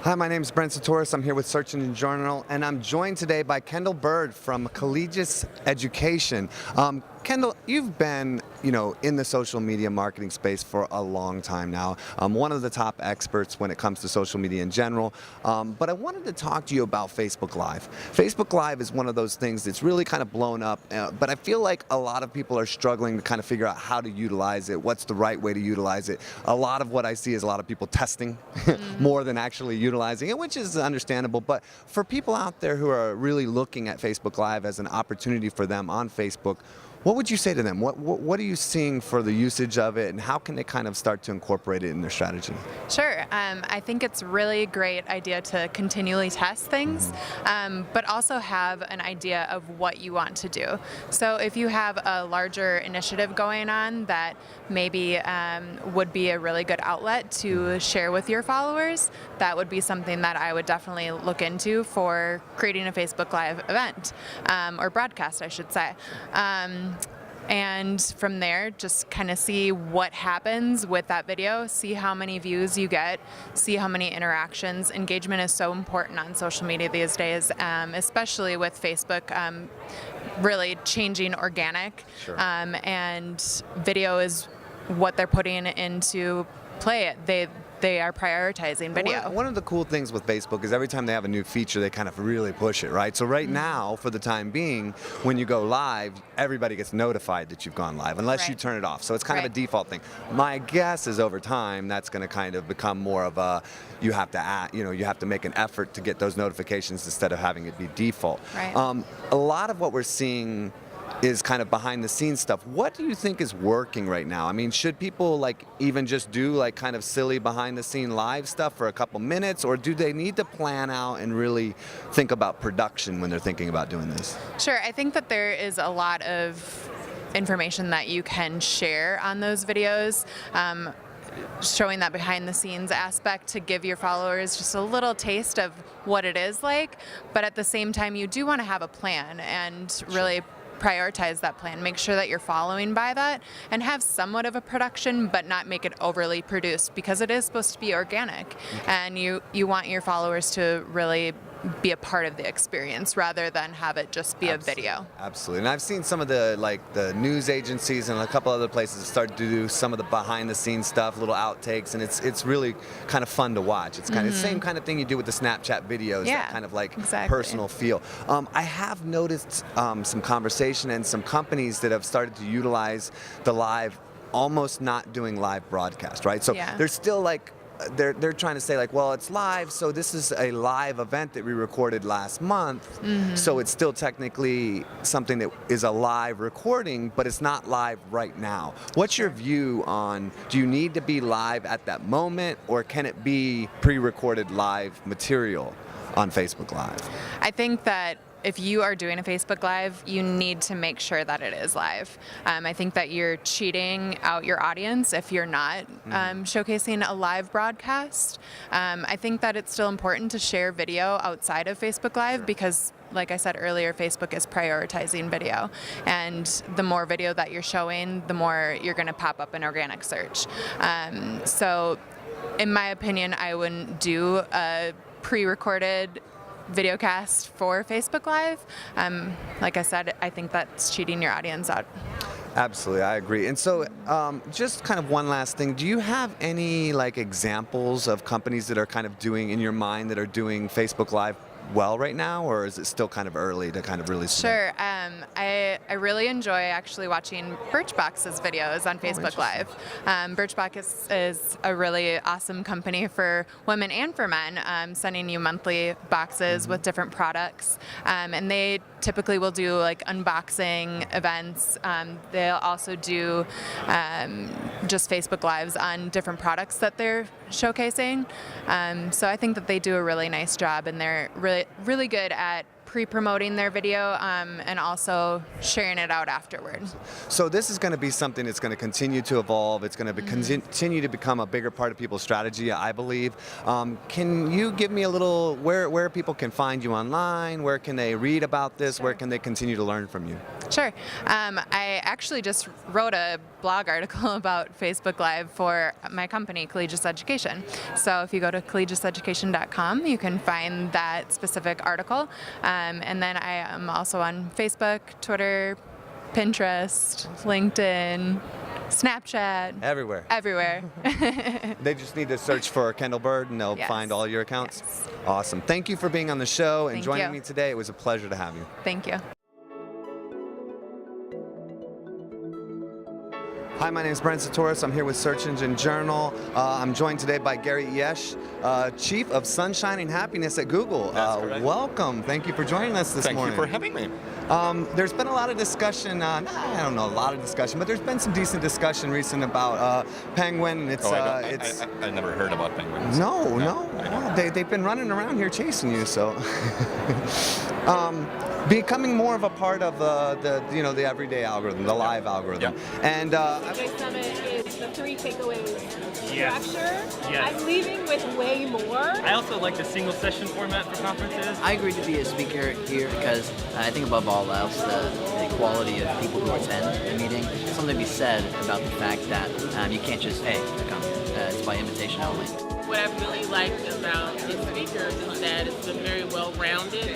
Hi, my name is Brent Satoris. I'm here with Search Engine Journal, and I'm joined today by Kendall Bird from Collegiate Education. Kendall, you've been, in the social media marketing space for a long time now. One of the top experts when it comes to social media in general. But I wanted to talk to you about Facebook Live. Facebook Live is one of those things that's really kind of blown up, but I feel like a lot of people are struggling to kind of figure out how to utilize it, what's the right way to utilize it. A lot of what I see is a lot of people testing more than actually utilizing it, which is understandable. But for people out there who are really looking at Facebook Live as an opportunity for them on Facebook, what would you say to them? What are you seeing for the usage of it, and how can they kind of start to incorporate it in their strategy? Sure. I think it's a really great idea to continually test things, but also have an idea of what you want to do. So if you have a larger initiative going on that maybe would be a really good outlet to share with your followers, that would be something that I would definitely look into for creating a Facebook Live event, or broadcast, I should say. And from there, just kind of see what happens with that video, see how many views you get, see how many interactions. Engagement is so important on social media these days, especially with Facebook really changing organic. Sure. And video is what they're putting into play. They are prioritizing video. One of the cool things with Facebook is every time they have a new feature, they kind of really push it, right? So right now, for the time being, when you go live, everybody gets notified that you've gone live, unless you turn it off. So it's kind of a default thing. My guess is over time, that's going to kind of become more of a, you have to make an effort to get those notifications instead of having it be default. Right. A lot of what we're seeing is kind of behind the scenes stuff. What do you think is working right now? I mean, should people even just do kind of silly behind the scene live stuff for a couple minutes, or do they need to plan out and really think about production when they're thinking about doing this? Sure. I think that there is a lot of information that you can share on those videos. Showing that behind the scenes aspect to give your followers just a little taste of what it is like, but at the same time you do want to have a plan and really prioritize that plan. Make sure that you're following by that and have somewhat of a production, but not make it overly produced, because it is supposed to be organic, and you want your followers to really be a part of the experience rather than have it just be a video. Absolutely. And I've seen some of the the news agencies and a couple other places start to do some of the behind the scenes stuff, little outtakes, and it's really kind of fun to watch. It's kind of the same kind of thing you do with the Snapchat videos, that kind of personal feel. I have noticed some conversation and some companies that have started to utilize the live, almost not doing live broadcast, right? So there's still they're trying to say well, it's live, so this is a live event that we recorded last month, so it's still technically something that is a live recording, but it's not live right now. What's your view on, do you need to be live at that moment, or can it be pre-recorded live material on Facebook Live? I think that if you are doing a Facebook Live, you need to make sure that it is live. I think that you're cheating out your audience if you're not showcasing a live broadcast. I think that it's still important to share video outside of Facebook Live because, like I said earlier, Facebook is prioritizing video. And the more video that you're showing, the more you're going to pop up in organic search. So in my opinion, I wouldn't do a pre-recorded video cast for Facebook Live. Like I said, I think that's cheating your audience out. Absolutely, I agree. And so just kind of one last thing, do you have any examples of companies that are kind of doing, in your mind, that are doing Facebook Live well right now, or is it still kind of early to kind of really see? Sure. I really enjoy actually watching Birchbox's videos on Facebook Live. Birchbox is a really awesome company for women and for men, sending you monthly boxes with different products, and they typically will do unboxing events. They'll also do just Facebook Lives on different products that they're showcasing. So I think that they do a really nice job, and they're really good at pre-promoting their video and also sharing it out afterwards. So this is going to be something that's going to continue to evolve. It's going to continue to become a bigger part of people's strategy, I believe. Can you give me a little where people can find you online? Where can they read about this? Where can they continue to learn from you? Sure. I actually just wrote a blog article about Facebook Live for my company, Collegius Education. So if you go to collegiuseducation.com, you can find that specific article. And then I am also on Facebook, Twitter, Pinterest, LinkedIn, Snapchat. Everywhere. Everywhere. They just need to search for Kendall Bird and they'll Yes. find all your accounts. Yes. Awesome. Thank you for being on the show and Thank joining you. me today. It was a pleasure to have you. Thank you. Hi, my name is Brent Satoris. I'm here with Search Engine Journal. I'm joined today by Gary Yesh, Chief of Sunshine and Happiness at Google. That's correct. Welcome. Thank you for joining us this morning. Thank you for having me. There's been a lot of discussion, I don't know, a lot of discussion, but there's been some decent discussion recent about Penguin. It's, I never heard about penguins. No. They've been running around here chasing you, so. Becoming more of a part of the everyday algorithm, the live algorithm. Yeah. And Takeaway Summit is the 3 takeaways structure. Yes. I'm leaving with way more. I also like the single session format for conferences. I agreed to be a speaker here because I think above all else, the quality of people who attend the meeting, something to be said about the fact that you can't just, hey, come. It's by invitation only. What I've really liked about the speakers is that it's been very well-rounded.